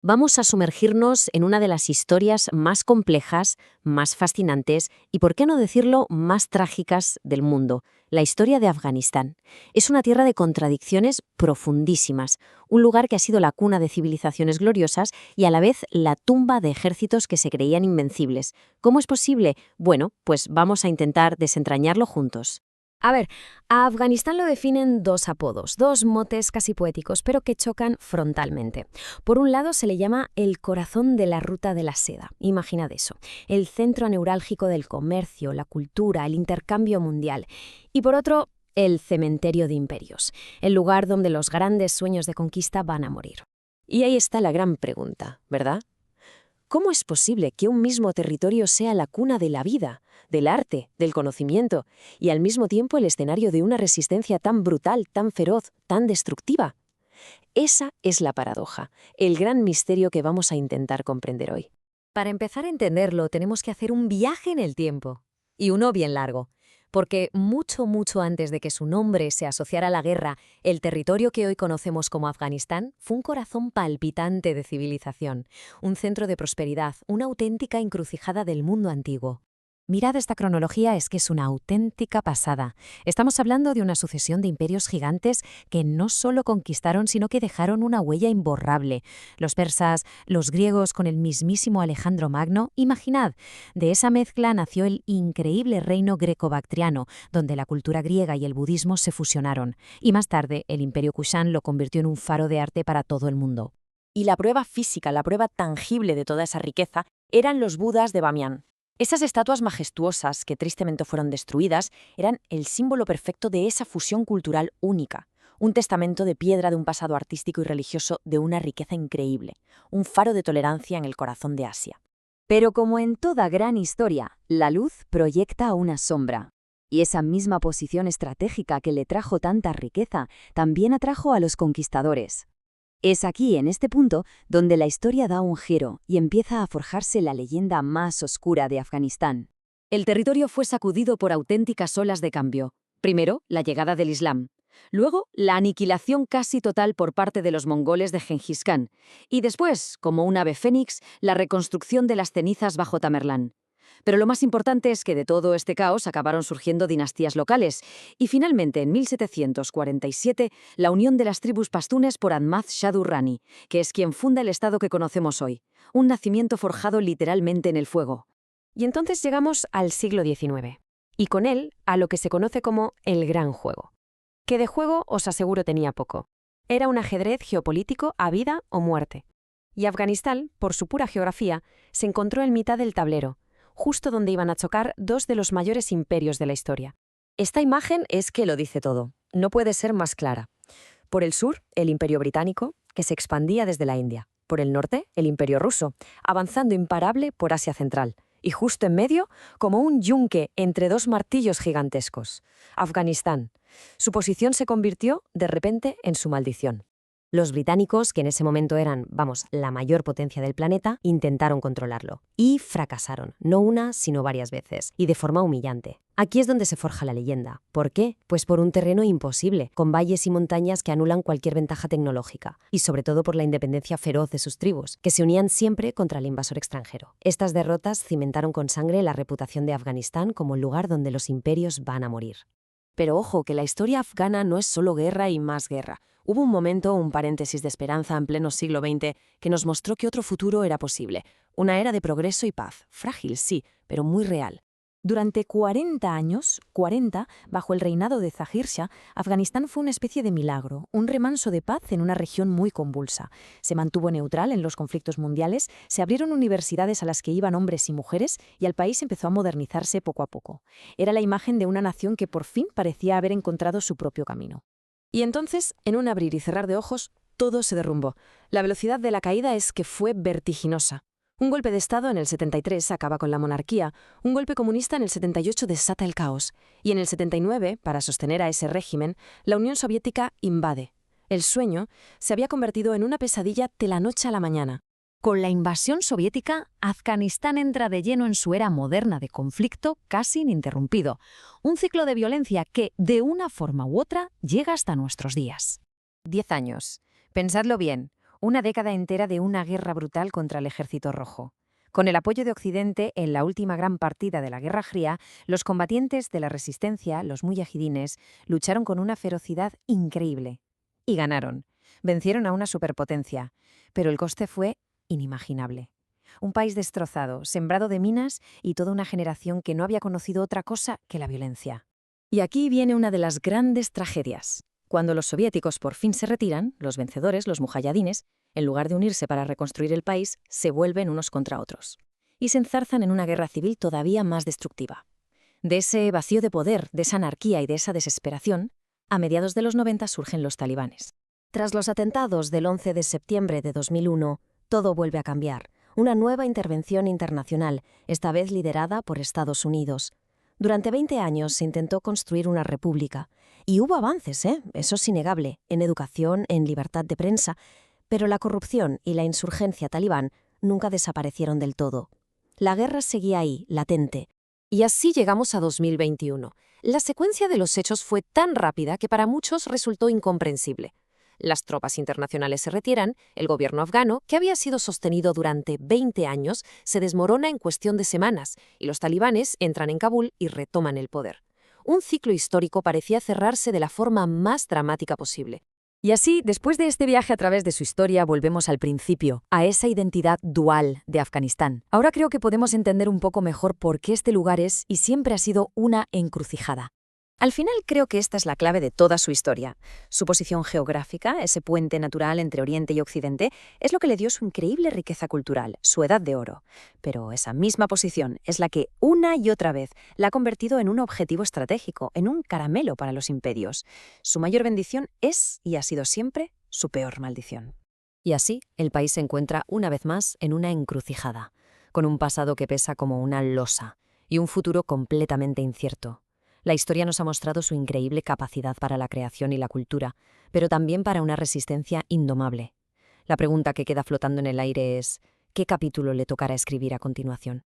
Vamos a sumergirnos en una de las historias más complejas, más fascinantes y, por qué no decirlo, más trágicas del mundo, la historia de Afganistán. Es una tierra de contradicciones profundísimas, un lugar que ha sido la cuna de civilizaciones gloriosas y a la vez la tumba de ejércitos que se creían invencibles. ¿Cómo es posible? Bueno, pues vamos a intentar desentrañarlo juntos. A ver, a Afganistán lo definen dos apodos, dos motes casi poéticos, pero que chocan frontalmente. Por un lado se le llama el corazón de la ruta de la seda. Imaginad eso, el centro neurálgico del comercio, la cultura, el intercambio mundial. Y por otro, el cementerio de imperios, el lugar donde los grandes sueños de conquista van a morir. Y ahí está la gran pregunta, ¿verdad? ¿Cómo es posible que un mismo territorio sea la cuna de la vida, del arte, del conocimiento, y al mismo tiempo el escenario de una resistencia tan brutal, tan feroz, tan destructiva? Esa es la paradoja, el gran misterio que vamos a intentar comprender hoy. Para empezar a entenderlo, tenemos que hacer un viaje en el tiempo. Y uno bien largo. Porque mucho antes de que su nombre se asociara a la guerra, el territorio que hoy conocemos como Afganistán fue un corazón palpitante de civilización, un centro de prosperidad, una auténtica encrucijada del mundo antiguo. Mirad esta cronología, es que es una auténtica pasada. Estamos hablando de una sucesión de imperios gigantes que no solo conquistaron, sino que dejaron una huella imborrable. Los persas, los griegos con el mismísimo Alejandro Magno, imaginad, de esa mezcla nació el increíble reino greco-bactriano, donde la cultura griega y el budismo se fusionaron, y más tarde el imperio Kushan lo convirtió en un faro de arte para todo el mundo. Y la prueba física, la prueba tangible de toda esa riqueza, eran los Budas de Bamiyan. Esas estatuas majestuosas, que tristemente fueron destruidas, eran el símbolo perfecto de esa fusión cultural única, un testamento de piedra de un pasado artístico y religioso de una riqueza increíble, un faro de tolerancia en el corazón de Asia. Pero como en toda gran historia, la luz proyecta una sombra. Y esa misma posición estratégica que le trajo tanta riqueza, también atrajo a los conquistadores. Es aquí, en este punto, donde la historia da un giro y empieza a forjarse la leyenda más oscura de Afganistán. El territorio fue sacudido por auténticas olas de cambio. Primero, la llegada del Islam. Luego, la aniquilación casi total por parte de los mongoles de Gengis Khan. Y después, como un ave fénix, la reconstrucción de las cenizas bajo Tamerlán. Pero lo más importante es que de todo este caos acabaron surgiendo dinastías locales y finalmente en 1747 la unión de las tribus pastunes por Ahmad Shah Durrani, que es quien funda el estado que conocemos hoy, un nacimiento forjado literalmente en el fuego. Y entonces llegamos al siglo XIX, y con él a lo que se conoce como el Gran Juego. Que de juego os aseguro tenía poco. Era un ajedrez geopolítico a vida o muerte. Y Afganistán, por su pura geografía, se encontró en mitad del tablero, justo donde iban a chocar dos de los mayores imperios de la historia. Esta imagen es que lo dice todo, no puede ser más clara. Por el sur, el Imperio Británico, que se expandía desde la India. Por el norte, el Imperio Ruso, avanzando imparable por Asia Central. Y justo en medio, como un yunque entre dos martillos gigantescos, Afganistán. Su posición se convirtió, de repente, en su maldición. Los británicos, que en ese momento eran, la mayor potencia del planeta, intentaron controlarlo. Y fracasaron, no una, sino varias veces, y de forma humillante. Aquí es donde se forja la leyenda. ¿Por qué? Pues por un terreno imposible, con valles y montañas que anulan cualquier ventaja tecnológica, y sobre todo por la independencia feroz de sus tribus, que se unían siempre contra el invasor extranjero. Estas derrotas cimentaron con sangre la reputación de Afganistán como el lugar donde los imperios van a morir. Pero ojo, que la historia afgana no es solo guerra y más guerra. Hubo un momento, un paréntesis de esperanza en pleno siglo XX, que nos mostró que otro futuro era posible. Una era de progreso y paz. Frágil, sí, pero muy real. Durante 40 años, bajo el reinado de Zahir Shah, Afganistán fue una especie de milagro, un remanso de paz en una región muy convulsa. Se mantuvo neutral en los conflictos mundiales, se abrieron universidades a las que iban hombres y mujeres y el país empezó a modernizarse poco a poco. Era la imagen de una nación que por fin parecía haber encontrado su propio camino. Y entonces, en un abrir y cerrar de ojos, todo se derrumbó. La velocidad de la caída es que fue vertiginosa. Un golpe de Estado en el 73 acaba con la monarquía, un golpe comunista en el 78 desata el caos, y en el 79, para sostener a ese régimen, la Unión Soviética invade. El sueño se había convertido en una pesadilla de la noche a la mañana. Con la invasión soviética, Afganistán entra de lleno en su era moderna de conflicto casi ininterrumpido, un ciclo de violencia que, de una forma u otra, llega hasta nuestros días. 10 años. Pensadlo bien. Una década entera de una guerra brutal contra el Ejército Rojo. Con el apoyo de Occidente, en la última gran partida de la Guerra Fría, los combatientes de la resistencia, los muyahidines, lucharon con una ferocidad increíble. Y ganaron. Vencieron a una superpotencia. Pero el coste fue inimaginable. Un país destrozado, sembrado de minas y toda una generación que no había conocido otra cosa que la violencia. Y aquí viene una de las grandes tragedias. Cuando los soviéticos por fin se retiran, los vencedores, los mujahidines, en lugar de unirse para reconstruir el país, se vuelven unos contra otros. Y se enzarzan en una guerra civil todavía más destructiva. De ese vacío de poder, de esa anarquía y de esa desesperación, a mediados de los 90 surgen los talibanes. Tras los atentados del 11 de septiembre de 2001, todo vuelve a cambiar. Una nueva intervención internacional, esta vez liderada por Estados Unidos. Durante 20 años se intentó construir una república. Y hubo avances, eso es innegable, en educación, en libertad de prensa, pero la corrupción y la insurgencia talibán nunca desaparecieron del todo. La guerra seguía ahí, latente. Y así llegamos a 2021. La secuencia de los hechos fue tan rápida que para muchos resultó incomprensible. Las tropas internacionales se retiran, el gobierno afgano, que había sido sostenido durante 20 años, se desmorona en cuestión de semanas, y los talibanes entran en Kabul y retoman el poder. Un ciclo histórico parecía cerrarse de la forma más dramática posible. Y así, después de este viaje a través de su historia, volvemos al principio, a esa identidad dual de Afganistán. Ahora creo que podemos entender un poco mejor por qué este lugar es y siempre ha sido una encrucijada. Al final creo que esta es la clave de toda su historia. Su posición geográfica, ese puente natural entre Oriente y Occidente, es lo que le dio su increíble riqueza cultural, su edad de oro. Pero esa misma posición es la que una y otra vez la ha convertido en un objetivo estratégico, en un caramelo para los imperios. Su mayor bendición es y ha sido siempre su peor maldición. Y así, el país se encuentra una vez más en una encrucijada, con un pasado que pesa como una losa y un futuro completamente incierto. La historia nos ha mostrado su increíble capacidad para la creación y la cultura, pero también para una resistencia indomable. La pregunta que queda flotando en el aire es, ¿qué capítulo le tocará escribir a continuación?